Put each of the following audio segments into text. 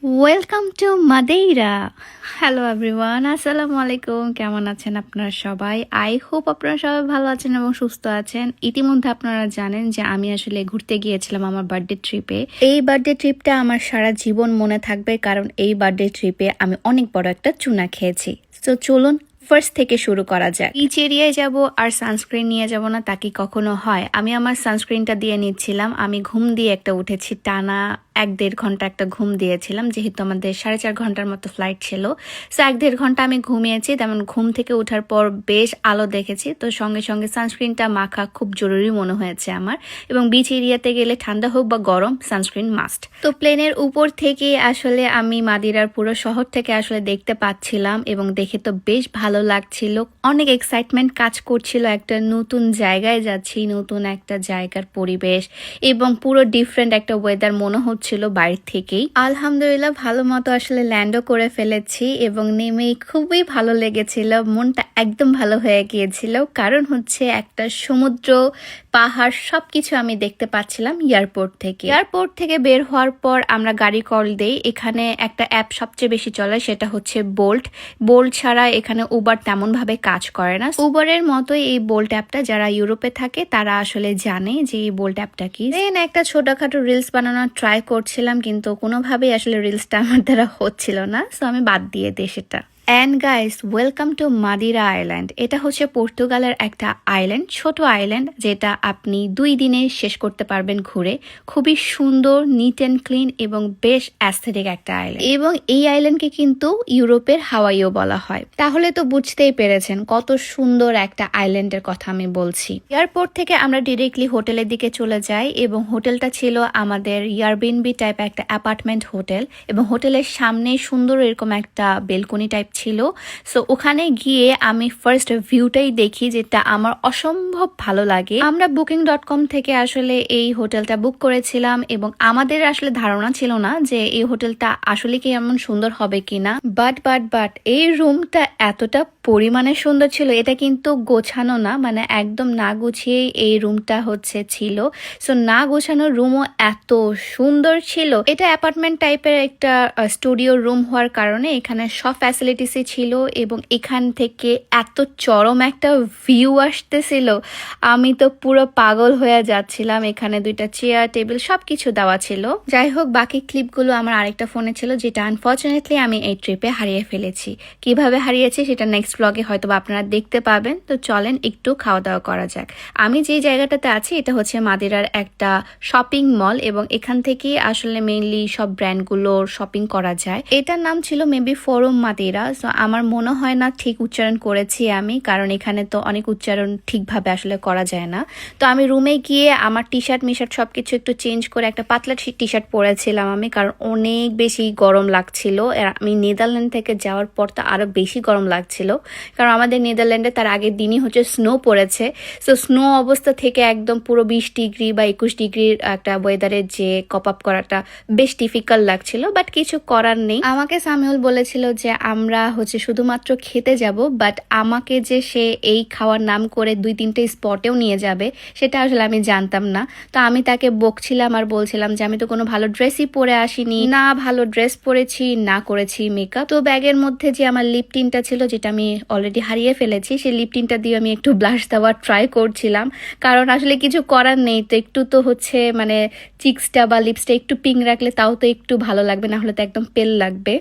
Welcome to Madeira. Hello everyone, আসসালামু আলাইকুম। কেমন আছেন আপনারা সবাই? আই হোপ আপনারা সবাই ভালো আছেন এবং সুস্থ আছেন। ইতিমধ্যে আপনারা জানেন যে আমি আসলে ঘুরতে গিয়েছিলাম আমার বার্থডে ট্রিপে। এই বার্থডে ট্রিপটা আমার সারা জীবন মনে থাকবে, কারণ এই বার্থডে ট্রিপে আমি অনেক বড় একটা চুনা খেয়েছি। তো চলুন ফার্স্ট থেকে শুরু করা যায়। বিচ এরিয়ায় যাব আর সানস্ক্রিন নিয়ে যাব না, তা কি কখনো হয়? আমি আমার সানস্ক্রিনটা দিয়ে নিচ্ছিলাম। আমি ঘুম দিয়ে একটা উঠেছি, টানা 1-1.5 ঘন্টা একটা ঘুম দিয়েছিলাম, যেহেতু আমাদের 4.5 ঘন্টার মতো ফ্লাইট ছিল। সো 1-1.5 ঘন্টা আমি ঘুমিয়েছি। তেমন ঘুম থেকে ওঠার পর বেশ আলো দেখেছি, তো সঙ্গে সঙ্গে সানস্ক্রিনটা মাখা খুব জরুরি মনে হয়েছে আমার। এবং বিচ এরিয়াতে গেলে ঠান্ডা হোক বা গরম, সানস্ক্রিন মাস্ট। তো প্লেনের উপর থেকে আসলে আমি মাদিরার পুরো শহর থেকে আসলে দেখতে পাচ্ছিলাম এবং দেখে তো বেশ ভালো লাগছিল। অনেক এক্সাইটমেন্ট কাজ করছিল, একটা নতুন জায়গায় যাচ্ছি, নতুন একটা জায়গার পরিবেশ এবং পুরো ডিফারেন্ট একটা ওয়েদার মনে হচ্ছিল বাইরে থেকেই। আলহামদুলিল্লাহ ভালো মতো আসলে ল্যান্ডও করে ফেলেছি এবং নেমেই খুবই ভালো লেগেছিল, মনটা একদম ভালো হয়ে গিয়েছিল। কারণ হচ্ছে একটা সমুদ্র, পাহাড় সবকিছু আমি দেখতে পাচ্ছিলাম এয়ারপোর্ট থেকে। এয়ারপোর্ট থেকে বের হওয়ার পর আমরা গাড়ি কল দেই। এখানে একটা অ্যাপ সবচেয়ে বেশি চলে, সেটা হচ্ছে বোল্ট। বোল্ট ছাড়া এখানে উবার তেমন ভাবে কাজ করে না। উবারের মতোই এই বোল্ট অ্যাপটা, যারা ইউরোপে থাকে তারা আসলে জানে যে এই বোল্ট অ্যাপটা কি। দেন একটা ছোটখাটো রিলস বানানোর ট্রাই করছিলাম, কিন্তু কোনোভাবেই আসলে রিলসটা আমার দ্বারা হচ্ছিল না, সো আমি বাদ দিয়ে দিই সেটা। And guys, welcome to Madeira island. এটা হচ্ছে পর্তুগালের একটা আইল্যান্ড, ছোট আইল্যান্ড, যেটা আপনি 2 দিনে শেষ করতে পারবেন ঘুরে। খুবই সুন্দর, নিট অ্যান্ড ক্লিন এবং বেশ অ্যাস্থেটিক একটা আইল্যান্ড। এবং এই আইল্যান্ডকে কিন্তু ইউরোপের হাওয়াইও বলা হয়। তাহলে তো বুঝতেই পেরেছেন কত সুন্দর একটা আইল্যান্ডের কথা আমি বলছি। এয়ারপোর্ট থেকে আমরা ডিরেক্টলি হোটেলের দিকে চলে যাই এবং হোটেলটা ছিল আমাদের এয়ারবিএনবি টাইপ একটা অ্যাপার্টমেন্ট হোটেল, এবং হোটেলের সামনে সুন্দর এরকম একটা বেলকনি টাইপ ছিল। সো ওখানে গিয়ে আমি ফার্স্ট ভিউটাই দেখি, যেটা আমার অসম্ভব ভালো লাগে। আমরা booking.com থেকে আসলে এই হোটেলটা বুক করেছিলাম এবং আমাদের আসলে ধারণা ছিল না যে এই হোটেলটা আসলে কি এমন সুন্দর হবে কিনা। বাট এই রুমটা এতটা পরিমাণে সুন্দর ছিল। এটা কিন্তু গোছানো না, মানে একদম না গুছিয়ে এই রুমটা ছিল। সো না গোছানো রুমও এত সুন্দর ছিল। এটা অ্যাপার্টমেন্ট টাইপের একটা স্টুডিও রুম হওয়ার কারণে এখানে সব ফ্যাসিলিটিসই ছিল এবং এখান থেকে এত চরম একটা ভিউ আসতেছিল, আমি তো পুরো পাগল হয়ে যাচ্ছিলাম। এখানে 2টা চেয়ার, টেবিল সবকিছু দেওয়া ছিল। যাই হোক, বাকি ক্লিপগুলো আমার আরেকটা ফোনে ছিল, যেটা আনফর্চুনেটলি আমি এই ট্রিপে হারিয়ে ফেলেছি। কিভাবে হারিয়েছি সেটা নেক্সট ব্লগে হয়তো আপনারা দেখতে পাবেন। তো চলেন একটু খাওয়া দাওয়া করা যাক। আমি যে জায়গাটাতে আছি এটা হচ্ছে মাদিরার একটা শপিং মল এবং এখান থেকেই আসলে মেইনলি সব ব্র্যান্ডগুলোর শপিং করা যায়। এটার নাম ছিল মেবি ফোরাম মাদিরা। সো আমার মনে হয় না ঠিক উচ্চারণ করেছি আমি, কারণ এখানে তো অনেক উচ্চারণ ঠিকভাবে আসলে করা যায় না। তো আমি রুমে গিয়ে আমার টি শার্ট মিশার্ট সবকিছু একটু চেঞ্জ করে একটা পাতলা টি শার্ট পরেছিলাম আমি, কারণ অনেক বেশি গরম লাগছিল। আমি নেদারল্যান্ড থেকে যাওয়ার পর তো আরো বেশি গরম লাগছিল, কারণ আমাদের নেদারল্যান্ডে তার আগের দিনই স্নো পড়েছে। সো স্নো অবস্থা থেকে একদম পুরো 20 ডিগ্রি বা 21 ডিগ্রির একটা ওয়েদারে যে কপ আপ করাটা বেশ ডিফিকাল্ট লাগছিল, বাট কিছু করার নেই। আমাকে সামিউল বলেছিল যে আমরা শুধুমাত্র খেতে যাব, বাট আমাকে যে সে এই খাওয়ার নাম করে 2-3টে স্পটেও নিয়ে যাবে সেটা আসলে আমি জানতাম না। তো আমি তাকে বকছিলাম আর বলছিলাম যে আমি তো কোনো ভালো ড্রেসই পরে আসিনি, না ভালো ড্রেস পরেছি, না করেছি মেকআপ। তো ব্যাগের মধ্যে যে আমার লিপটিনটা ছিল, যেটা আমি অলরেডি হারিয়ে ফেলেছি, সেই লিপটিনটা দিয়ে আমি একটু ব্লাশ দেওয়ার ট্রাই করছিলাম, কারণ আসলে কিছু করার নেই। তো একটু তো মানে চিক্সটা বা লিপসটা একটু পিঙ্ক রাখলে তাও তো একটু ভালো লাগবে, না হলে তো একদম পেল লাগবে।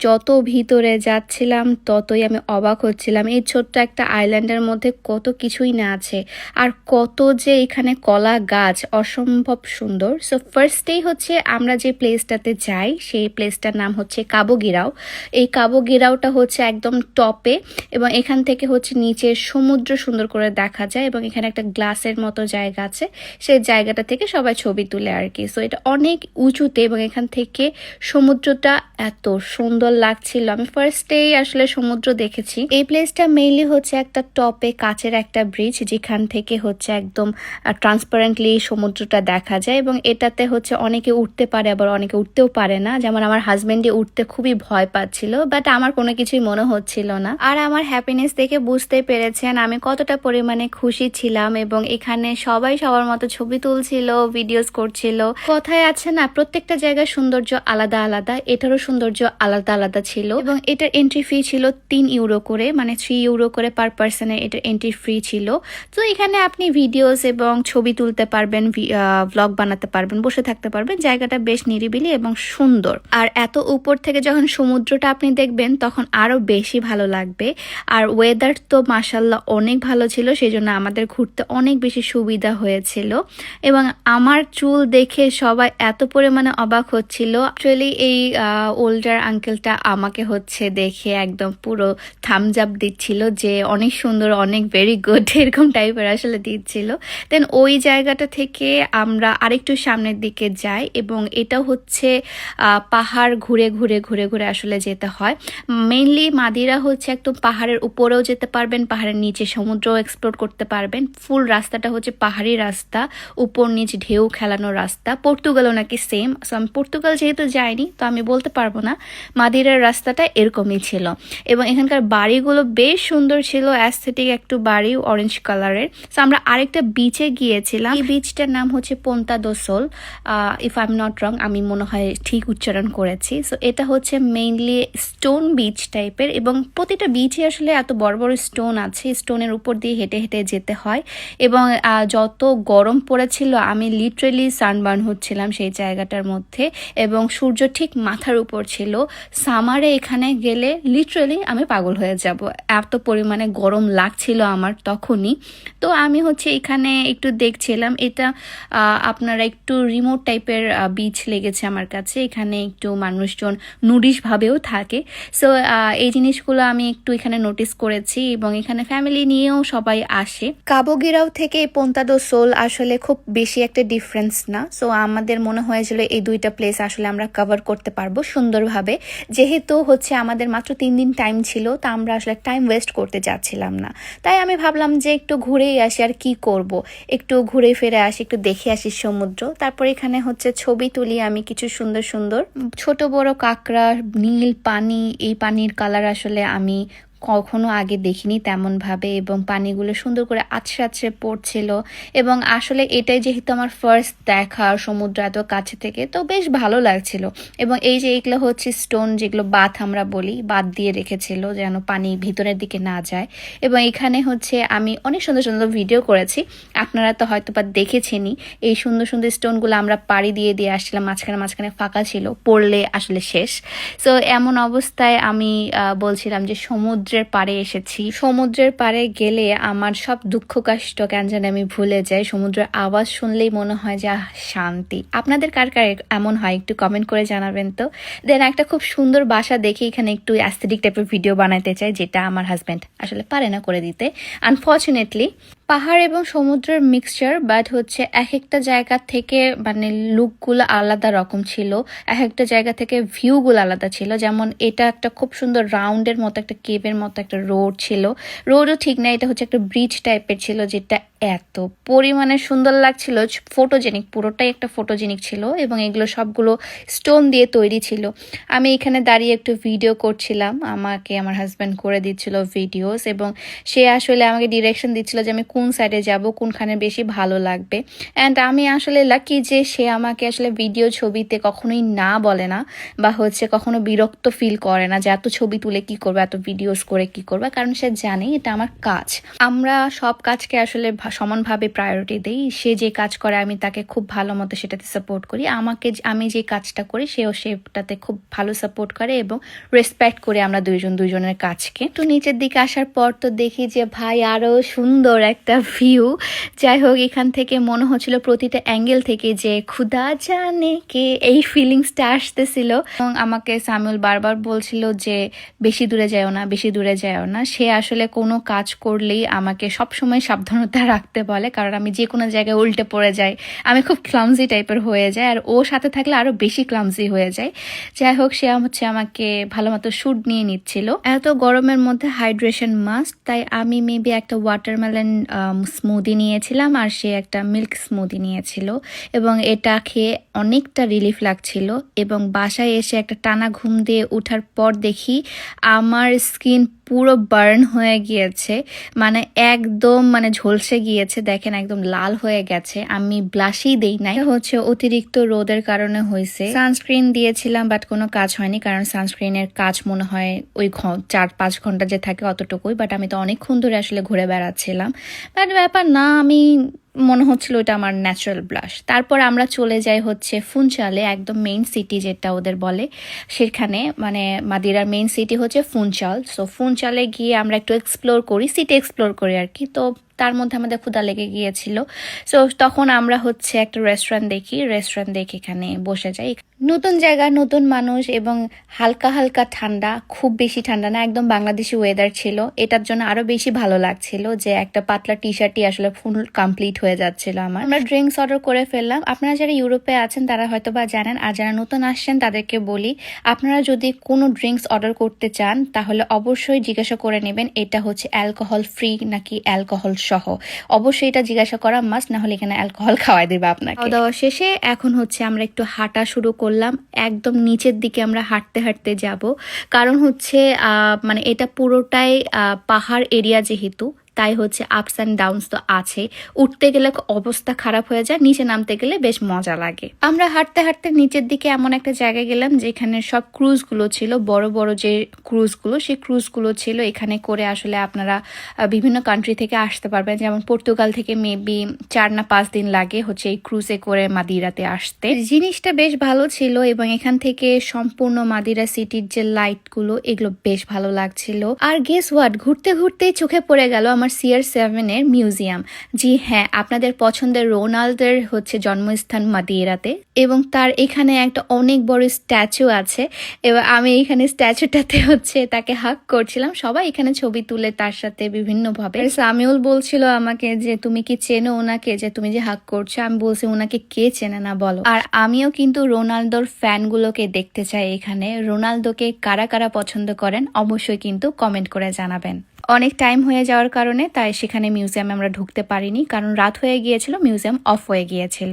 যত ভিতরে যাচ্ছিলাম ততই আমি অবাক হচ্ছিলাম, এই ছোট্ট একটা আইল্যান্ডের মধ্যে কত কিছুই না আছে, আর কত যে এখানে কলা গাছ, অসম্ভব সুন্দর। সো ফার্স্টেই আমরা যে প্লেসটাতে যাই, সেই প্লেসটার নাম হচ্ছে কাবো গিরাও। এই কাবো গিরাওটা একদম টপে এবং এখান থেকে নিচের সমুদ্র সুন্দর করে দেখা যায় এবং এখানে একটা গ্লাসের মতো জায়গা আছে, সেই জায়গাটা থেকে সবাই ছবি তুলে আর কি। সো এটা অনেক উঁচুতে এবং এখান থেকে সমুদ্রটা এত সুন্দর লাগছিল। আমি ফার্স্টেই আসলে সমুদ্র দেখেছি। এই প্লেসটা মেইনলি একটা টপে কাচের একটা ব্রিজ, যেখান থেকে একদম ট্রান্সপারেন্টলি সমুদ্রটা দেখা যায় এবং এটাতে অনেকে উঠতে পারে আবার অনেকে উঠতেও পারে না। যেমন আমার হাজবেন্ডে উঠতে খুবই ভয় পাচ্ছিল, বাট আমার কোনো কিছুই মনে হচ্ছিল না। আর আমার হ্যাপিনেস দেখে বুঝতে পেরেছেন আমি কতটা পরিমাণে খুশি ছিলাম, এবং এখানে সবাই সবার মতো ছবি তুলছিল, ভিডিওস করছিল। কথায় আছে না, প্রত্যেকটা জায়গায় সৌন্দর্য আলাদা আলাদা, এটারও সৌন্দর্য আলাদা আলাদা ছিল। এবং এটার এন্ট্রি ফি ছিল 3 ইউরো করে, মানে 3 ইউরো করে পার পার্সনের এটার এন্ট্রি ফি ছিল। তো এখানে আপনি ভিডিওস এবং ছবি তুলতে পারবেন, ব্লগ বানাতে পারবেন, বসে থাকতে পারবেন। জায়গাটা বেশ নিরিবিলি এবং সুন্দর। আর এত উপর থেকে যখন সমুদ্রটা আপনি দেখবেন তখন আরো বেশি ভালো লাগবে। আর ওয়েদার তো মাশাল্লাহ অনেক ভালো ছিল, সেই জন্য আমাদের ঘুরতে অনেক বেশি সুবিধা হয়েছিল। এবং আমার চুল দেখে সবাই এত পরিমাণে অবাক হচ্ছিল। অ্যাকচুয়ালি এই ওল্ডার আঙ্কেলটা আমাকে হচ্ছে দেখে একদম পুরো থামস আপ দিচ্ছিল যে অনেক সুন্দর, অনেক ভেরি গুড, এরকম টাইপের আসলে দিচ্ছিল। দেন ওই জায়গাটা থেকে আমরা আরেকটু সামনের দিকে যাই, এবং এটা হচ্ছে পাহাড় ঘুরে ঘুরে ঘুরে ঘুরে আসলে যেতে হয়। মেইনলি মাদিরা হচ্ছে একদম পাহাড়ের উপরেও যেতে পারবেন, পাহাড়ের নিচে সমুদ্রও এক্সপ্লোর করতে পারবেন। ফুল রাস্তাটা হচ্ছে পাহাড়ি রাস্তা, উপর নিচ ঢেউ খেলানো রাস্তা। পর্তুগালও নাকি সেম। সো আমি পর্তুগাল যেহেতু যাইনি, তো আমি বলতে পারবো না। মাদিরার রাস্তাটা এরকমই ছিল, এবং এখানকার বাড়িগুলো বেশ সুন্দর ছিল, অ্যাস্থেটিক একটু বাড়ি, অরেঞ্জ কালারের। সো আমরা আরেকটা বিচে গিয়েছিলাম, এই বিচটার নাম হচ্ছে Ponta do Sol, if I am not wrong, আমি মনে হয় ঠিক উচ্চারণ করেছি। সো এটা হচ্ছে মেইনলি স্টোন বিচ টাইপের, এবং প্রতিটা বিচে আসলে এত বড় বড় স্টোন আছে, স্টোনের উপর দিয়ে হেঁটে হেঁটে যেতে হয়। এবং যত গরম পড়েছিল আমি লিটারেলি সানবার্ন হচ্ছিলাম সেই জায়গাটার মধ্যে, এবং সূর্য ঠিক মাথার উপর ছিল। সামারে এখানে গেলে লিটারেলি আমি পাগল হয়ে যাব, এত পরিমাণে গরম লাগছিল আমার তখনই। তো আমি হচ্ছে এখানে একটু দেখছিলাম, এটা আপনারা একটু রিমোট টাইপের বিচ লেগেছে আমার কাছে। এখানে একটু মানুষজন নুডিশ ভাবেও থাকে। সো এই জিনিসগুলো আমি একটু এখানে নোটিস করেছি, এবং এখানে ফ্যামিলি নিয়েও সবাই আসে। কাবোগিরাও থেকে পোন্তা দো সোল আসলে খুব বেশি একটা ডিফারেন্স না। সো আমাদের মনে হয়েছিল এই দুইটা প্লেস আসলে আমরা কভার করতে পারবো সুন্দরভাবে। যেহেতু হচ্ছে আমাদের মাত্র 3 দিন টাইম ছিল, তা আমরা আসলে টাইম ওয়েস্ট করতে যাচ্ছিলাম না। তাই আমি ভাবলাম যে একটু ঘুরেই আসি, আর কি করব, একটু ঘুরে ফিরে আসি, একটু দেখে আসি সমুদ্র। তারপর এখানে হচ্ছে ছবি তুলি আমি কিছু সুন্দর সুন্দর ছোট বড় কাঁকড়া, নীল পানি, এই পানির কালার আসলে আমি কখনো আগে দেখিনি তেমন ভাবে, এবং পানিগুলো সুন্দর করে আছড়ে আছড়ে পড়ছিল। এবং আসলে এটাই যেহেতু আমার ফার্স্ট দেখা সমুদ্র এত কাছে থেকে, তো বেশ ভালো লাগছিল। এবং এই যে এগুলো হচ্ছে স্টোন, যেগুলো বাঁধ আমরা বলি, বাঁধ দিয়ে রেখেছিল যেন পানি ভিতরের দিকে না যায়। এবং এখানে হচ্ছে আমি অনেক সুন্দর সুন্দর ভিডিও করেছি, আপনারা তো হয়তো বা দেখেছেনই। এই সুন্দর সুন্দর স্টোনগুলো আমরা পাড়ি দিয়ে দিয়ে আসছিলাম, মাঝখানে মাঝখানে ফাঁকা ছিল, পড়লে আসলে শেষ। সো এমন অবস্থায় আমি বলছিলাম যে সমুদ্রের পাড়ে এসেছি। সমুদ্রের পাড়ে গেলে আমার সব দুঃখ কষ্ট কেন জানি আমি ভুলে যাই। সমুদ্রের আওয়াজ শুনলেই মনে হয় যে শান্তি। আপনাদের কার কার এমন হয় একটু কমেন্ট করে জানাবেন তো। দেন একটা খুব সুন্দর বাসা দেখে এখানে একটু অ্যাস্থেটিক টাইপের ভিডিও বানাতে চাই, যেটা আমার হাজব্যান্ড আসলে পারে না করে দিতে আনফর্চুনেটলি। পাহাড় এবং সমুদ্রের মিক্সচার, বাট হচ্ছে এক একটা জায়গা থেকে মানে লুকগুলো আলাদা রকম ছিল, এক একটা জায়গা থেকে ভিউগুলো আলাদা ছিল। যেমন এটা একটা খুব সুন্দর রাউন্ডের মতো একটা কেভের মতো একটা রোড ছিল, রোডও ঠিক না, এটা হচ্ছে একটা ব্রিজ টাইপের ছিল, যেটা এত পরিমাণে সুন্দর লাগছিল, ফটোজেনিক, পুরোটাই একটা ফটোজেনিক ছিল। এবং এগুলো সবগুলো স্টোন দিয়ে তৈরি ছিল। আমি এখানে দাঁড়িয়ে একটু ভিডিও করছিলাম, আমাকে আমার হাজব্যান্ড করে দিচ্ছিল ভিডিওস, এবং সে আসলে আমাকে ডিরেকশন দিচ্ছিল যে আমি কোন সাইডে যাব, কোনখানে বেশি ভালো লাগবে। অ্যান্ড আমি আসলে লাকি যে সে আমাকে আসলে ভিডিও ছবিতে কখনোই না বলে না, বা হচ্ছে কখনো বিরক্ত ফিল করে না যে এত ছবি তুলে কি করবে, এত ভিডিওস করে কি করবে, কারণ সে জানে এটা আমার কাজ। আমরা সব কাজকে আসলে সমানভাবে প্রায়োরিটি দিই। সে যে কাজ করে আমি তাকে খুব ভালো মতো সেটাতে সাপোর্ট করি, আমি যে কাজটা করি সেটাতে খুব ভালো সাপোর্ট করে, এবং রেসপেক্ট করি আমরা দুজনের কাজকে। তো নিচের দিকে আসার পর তো দেখি যে ভাই আরো সুন্দর একটা ভিউ। যাই হোক, এখান থেকে মনে হচ্ছিল প্রতিটা অ্যাঙ্গেল থেকে যে খুদা জানে কে, এই ফিলিংসটা আসতেছিল। এবং আমাকে সামিউল বারবার বলছিল যে বেশি দূরে যাও না, বেশি দূরে যাও না। সে আসলে কোনো কাজ করলেই আমাকে সবসময় সাবধানতা রাখতে বলে, কারণ আমি যে কোনো জায়গায় উল্টে পড়ে যাই, আমি খুব ক্লামজি টাইপের হয়ে যায়, আর ও সাথে থাকলে আরো বেশি ক্লামজি হয়ে যায়। যাই হোক, সে হচ্ছে আমাকে ভালো মতো শুট নিয়ে নিচ্ছিল। এত গরমের মধ্যে হাইড্রেশন মাস্ট, তাই আমি মেবি একটা ওয়াটারমেলন স্মুদি নিয়েছিলাম, আর সে একটা মিল্ক স্মুদি নিয়েছিল, এবং এটা খেয়ে অনেকটা রিলিফ লাগছিল। এবং বাসায় এসে একটা টানা ঘুম দিয়ে ওঠার পর দেখি আমার স্কিন পুরো বার্ন হয়ে গিয়েছে, মানে একদম মানে ঝলসে গিয়েছে, দেখেন একদম লাল হয়ে গেছে। আমি ব্লাশই দেই নাই, এটা হচ্ছে অতিরিক্ত রোদের কারণে হয়েছে। সানস্ক্রিন দিয়েছিলাম বাট কোনো কাজ হয়নি, কারণ সানস্ক্রিনের কাজ মনে হয় ওই 4-5 ঘন্টা যে থাকে অতটুকুই। বাট আমি তো অনেকক্ষণ ধরে আসলে ঘুরে বেড়াচ্ছিলাম, বাট ব্যাপার না, আমি মনে হচ্ছিল এটা আমার ন্যাচারাল ব্লাশ। তারপর আমরা চলে যাই হচ্ছে ফুনচালে, একদম মেইন সিটি যেটা ওদের বলে সেখানে, মানে মাদিরার মেইন সিটি হচ্ছে ফুনচাল। সো ফুনচালে গিয়ে আমরা একটু এক্সপ্লোর করি, সিটি এক্সপ্লোর করি আর কি। তো তার মধ্যে আমাদের ক্ষুধা লেগে গিয়েছিল। সো তখন আমরা হচ্ছে একটা রেস্টুরেন্ট দেখে এখানে বসে যাই। নতুন জায়গা, নতুন মানুষ এবং হালকা হালকা ঠান্ডা, খুব বেশি ঠান্ডা না, একদম বাংলাদেশি ওয়েদার ছিল। এটার জন্য আরো বেশি ভালো লাগছিল যে একটা পাতলা টি শার্টই আসলে ফুল কমপ্লিট হয়ে যাচ্ছিল আমার। আমরা ড্রিঙ্কস অর্ডার করে ফেললাম। আপনারা যারা ইউরোপে আছেন তারা হয়তো বা জানেন, আর যারা নতুন আসছেন তাদেরকে বলি, আপনারা যদি কোনো ড্রিঙ্কস অর্ডার করতে চান তাহলে অবশ্যই জিজ্ঞাসা করে নেবেন এটা হচ্ছে অ্যালকোহল ফ্রি নাকি অ্যালকোহল সহ। অবশ্যই এটা জিজ্ঞাসা করা মাস্ট, না হলে এখানে অ্যালকোহল খাওয়াই দেবে আপনাকে। খাওয়া দাওয়া শেষে এখন হচ্ছে আমরা একটু হাঁটা শুরু করলাম। একদম নিচের দিকে আমরা হাঁটতে হাঁটতে যাব, কারণ হচ্ছে মানে এটা পুরোটাই পাহাড় এরিয়া যেহেতু, তাই হচ্ছে আপস অ্যান্ড ডাউনস তো আছে। উঠতে গেলে অবস্থা খারাপ হয়ে যায়, নিচে নামতে গেলে বেশ মজা লাগে। আমরা হাঁটতে হাঁটতে নিচের দিকে এমন একটা জায়গায় গেলাম যেখানে সব ক্রুজগুলো ছিল, বড় বড় যে ক্রুজগুলো, সেই ক্রুজগুলো ছিল। এখানে করে আসলে আপনারা বিভিন্ন কান্ট্রি থেকে আসতে পারবেন, যেমন পর্তুগাল থেকে মেবি 4 না 5 দিন লাগে হচ্ছে এই ক্রুজে করে মাদিরাতে আসতে। জিনিসটা বেশ ভালো ছিল এবং এখান থেকে সম্পূর্ণ মাদিরা সিটির যে লাইটগুলো, এগুলো বেশ ভালো লাগছিল। আর গেস হোয়াট, ঘুরতে ঘুরতেই চোখে পড়ে গেল আমার CR7 এর মিউজিয়াম। জি হ্যাঁ, আপনাদের পছন্দের রোনাল্ডোর হচ্ছে জন্মস্থান মাদিরাতে, এবং তার এখানে একটা অনেক বড় স্ট্যাচু আছে। এবার আমি এখানে স্ট্যাচুটাতে হচ্ছে তাকে হাগ করছিলাম, সবাই এখানে ছবি তুলে তার সাথে বিভিন্ন ভাবে। সামিউল বলছিল আমাকে যে তুমি কি চেনো ওনাকে, যে তুমি যে হাগ করছো। আমি বলছি ওনাকে কে চেনে না বলো। আর আমিও কিন্তু রোনালদোর ফ্যানগুলোকে দেখতে চাই এখানে। রোনালদোকে কারা কারা পছন্দ করেন অবশ্যই কিন্তু কমেন্ট করে জানাবেন। অনেক টাইম হয়ে যাওয়ার কারণে তাই সেখানে মিউজিয়ামে আমরা ঢুকতে পারিনি, কারণ রাত হয়ে গিয়েছিল, মিউজিয়াম অফ হয়ে গিয়েছিল।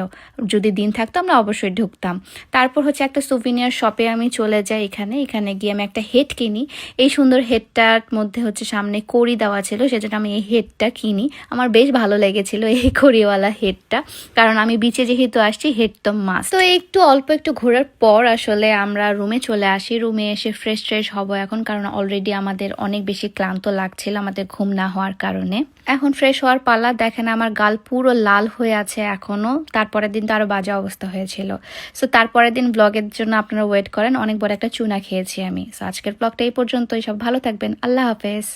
যদি দিন থাকতো আমরা অবশ্যই ঢুকতাম। তারপর হচ্ছে একটা সুভিনিয়ার শপে আমি চলে যাই। এখানে গিয়ে আমি একটা হেড কিনি। এই সুন্দর হেডটার মধ্যে হচ্ছে সামনে কড়ি দেওয়া ছিল, সেজন্য আমি এই হেডটা কিনি। আমার বেশ ভালো লেগেছিল এই কড়িওয়ালা হেডটা, কারণ আমি বিচে যেহেতু আসছি, হেড তো মাস্ট। তো অল্প একটু ঘোরার পর আসলে আমরা রুমে চলে আসি। রুমে এসে ফ্রেশ হব এখন, কারণ অলরেডি আমাদের অনেক বেশি ক্লান্ত লাগছিল আমাদের ঘুম না হওয়ার কারণে। এখন ফ্রেশ হওয়ার পালা। দেখেন আমার গাল পুরো লাল হয়ে আছে এখনো। তারপরের দিন তো আরো বাজে অবস্থা হয়েছিল। সো তারপরের দিন ব্লগের জন্য আপনারা ওয়েট করেন। অনেক বড় একটা চুনা খেয়েছি আমি। সো আজকের ব্লগটা এই পর্যন্তই। সব ভালো থাকবেন। আল্লাহ হাফেজ।